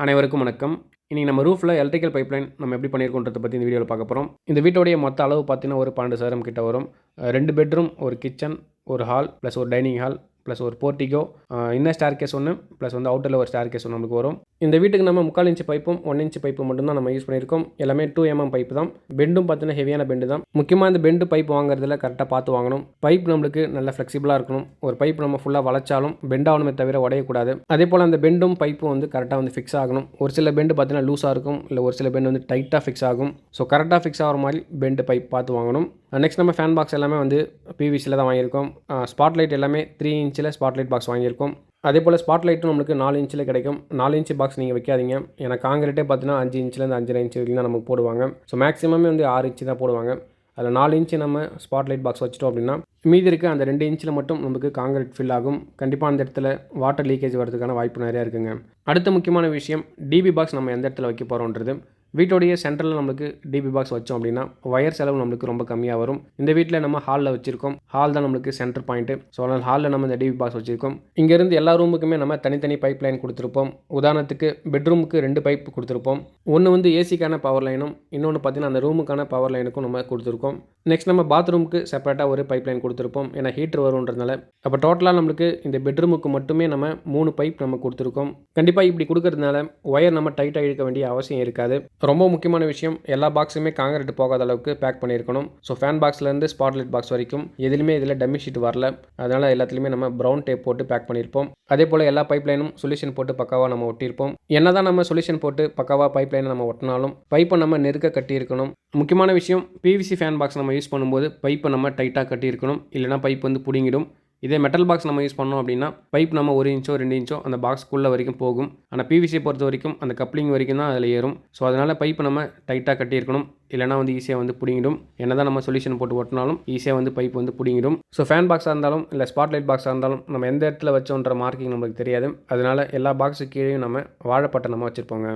அனைவருக்கும் வணக்கம். இன்னைக்கு நம்ம ரூஃப்ல எலக்ட்ரிக்கல் பைப்லைன் நம்ம எப்படி பண்ணியிருக்கோன்றத பத்தி இந்த வீடியோல பார்க்க போறோம். இந்த வீட்டோடைய மொத்த அளவு பார்த்தீங்கன்னா, ஒரு 12 சதுரம் கிட்ட வரும். 2 பெட்ரூம், ஒரு கிச்சன், ஒரு ஹால், ப்ளஸ் ஒரு டைனிங் ஹால், ப்ளஸ் ஒரு போர்டிகோ, இன்னர் ஸ்டேர்கேஸ் ஒண்ணு, ப்ளஸ் வந்து அவுட்டர்ல ஒரு ஸ்டேர்கேஸ் ஒண்ணு நமக்கு வரும். இந்த வீட்டுக்கு நம்ம 3/4 இன்ச் பைப்பும், 1 இன்ச் பைப்பு மட்டும் தான் நம்ம யூஸ் பண்ணியிருக்கோம். எல்லாமே 2 பைப் தான். பெண்டும் பார்த்தீங்கன்னா ஹெவியான பெண்டு தான். முக்கியமா இந்த பெண்டு பைப் வாங்குறதுல கரெக்ட்டா பார்த்து வாங்கணும். பைப் நம்மளுக்கு நல்ல ஃப்ளெக்சிபிளா இருக்கணும். ஒரு பைப் நம்ம ஃபுல்லா வளைச்சாலும் பெண்ட் ஆகணுமே தவிர உடையக்கூடாது. அதேபோல அந்த பெண்டும் பைப்பும் வந்து கரெக்ட்டா வந்து ஃபிக்ஸ் ஆகணும். ஒரு சில பெண்டு பார்த்தீங்கன்னா லூஸா இருக்கும். இல்ல ஒரு சில பெண்டு வந்து டைட்டா ஃபிக்ஸ் ஆகும். ஸோ கரெக்ட்டா ஃபிக்ஸ் ஆகுற மாதிரி பெண்டு பைப் பார்த்து வாங்கணும். நெக்ஸ்ட் நம்ம ஃபேன் பாக்ஸ் எல்லாமே வந்து பிவிசில தான் வாங்கியிருக்கோம். ஸ்பாட் லைட் எல்லாமே 3 இன்ச்சில் ஸ்பாட் லைட் பாக்ஸ் வாங்கியிருக்கோம். அதேபோல் ஸ்பாட் லைட்டும் நம்மளுக்கு 4 இன்ச்சில் கிடைக்கும். 4 இன்ச் பாக்ஸ் நீங்கள் வைக்காதீங்க. ஏன்னா காங்கிரீட்டே பார்த்தீங்கன்னா 5 இன்ச்லேருந்து 5.5 இன்ச் வரைக்கும் தான் நமக்கு போடுவாங்க. ஸோ மேக்ஸிமமே வந்து 6 இன்ச்சு தான் போடுவாங்க. அதில் 4 இன்ச்சு நம்ம ஸ்பாட் லைட் பாக்ஸ் வச்சிட்டோம் அப்படின்னா மீதி இருக்க அந்த 2 இன்ச்சில் மட்டும் நமக்கு காங்கிரீட் ஃபில் ஆகும். கண்டிப்பாக அந்த இடத்துல வாட்டர் லீக்கேஜ் வரதுக்கான வாய்ப்பு நிறையா இருக்குங்க. அடுத்த முக்கியமான விஷயம் டிபி பாக்ஸ் நம்ம எந்த இடத்துல வைக்க போகிறோன்றது. வீட்டோடைய சென்டரில் நம்மளுக்கு டிபி பாக்ஸ் வச்சோம் அப்படின்னா ஒயர் செலவு நம்மளுக்கு ரொம்ப கம்மியாக வரும். இந்த வீட்டில் நம்ம ஹாலில் வச்சுருக்கோம். ஹால் தான் நம்மளுக்கு சென்டர் பாயிண்ட்டு. ஸோ அதனால் ஹாலில் நம்ம இந்த டிபி பாக்ஸ் வச்சுருக்கோம். இங்கேருந்து எல்லா ரூமுக்குமே நம்ம தனித்தனி பைப் லைன் கொடுத்துருப்போம். உதாரணத்துக்கு பெட்ரூமுக்கு 2 பைப் கொடுத்துருப்போம். ஒன்று வந்து ஏசிக்கான பவர் லைனும், இன்னொன்று பார்த்தீங்கன்னா அந்த ரூமுக்கான பவர் லைனுக்கும் நம்ம கொடுத்துருக்கோம். நெக்ஸ்ட் நம்ம பாத்ரூமுக்கு செப்பரேட்டாக ஒரு பைப் லைன் கொடுத்துருப்போம். ஏன்னா ஹீட்டர் வரும்ன்றதுனால. அப்போ டோட்டலாக நம்மளுக்கு இந்த பெட்ரூமுக்கு மட்டுமே நம்ம 3 பைப் நம்ம கொடுத்துருக்கோம். கண்டிப்பாக இப்படி கொடுக்கறதுனால ஒயர் நம்ம டைட்டாக இழுக்க வேண்டிய அவசியம் இருக்காது. ரொம்ப முக்கியமான விஷயம், எல்லா பாக்ஸுமே காங்கிரீட் போகாத அளவுக்கு பேக் பண்ணியிருக்கணும். ஸோ ஃபேன் பாக்ஸ்லேருந்து ஸ்பாட் லைட் பாக்ஸ் வரைக்கும் எதுலையுமே இதில் டம்மி ஷீட் வரல. அதனால் எல்லாத்துலேயுமே நம்ம ப்ரௌன் டேப் போட்டு பேக் பண்ணியிருப்போம். அதே போல் எல்லா பைப் லைனும் சொல்யூஷன் போட்டு பக்காவாக நம்ம ஒட்டியிருப்போம். என்ன தான் நம்ம சொல்யூஷன் போட்டு பக்காவாக பைப் லைனை நம்ம ஒட்டினாலும் பைப்பை நம்ம நெருக்க கட்டியிருக்கணும். முக்கியமான விஷயம், பிவிசி ஃபேன் பாக்ஸ் நம்ம யூஸ் பண்ணும்போது பைப்பை நம்ம டைட்டாக கட்டியிருக்கணும். இல்லைனா பைப் வந்து பிடுங்கிடும். இதே மெட்டல் பாக்ஸ் நம்ம யூஸ் பண்ணோம் அப்படின்னா பைப் நம்ம 1 இன்ச்சோ 2 இன்ச்சோ அந்த பாக்ஸ்க்குள்ளே வரைக்கும் போகும். ஆனால் பிவிசியை பொறுத்த வரைக்கும் அந்த கப்ளிங் வரைக்கும் தான் அதில் ஏறும். ஸோ அதனால் பைப்பை நம்ம டைட்டாக கட்டியிருக்கணும். இல்லைனா வந்து ஈஸியாக வந்து பிடிங்கிடும். என்ன தான் நம்ம சொல்யூஷன் போட்டு ஓட்டினாலும் ஈஸியாக வந்து பைப் வந்து பிடிங்கிடும். ஸோ ஃபேன் பாக்ஸாக இருந்தாலும் இல்லை ஸ்பாட் லைட் பாக்ஸாக இருந்தாலும் நம்ம எந்த இடத்துல வச்சோன்ற மார்க்கிங் நம்மளுக்கு தெரியாது. அதனால் எல்லா பாக்ஸுக்கு கீழேயும் நம்ம வாழைப்பட்டை நம்ம வச்சுருப்போங்க.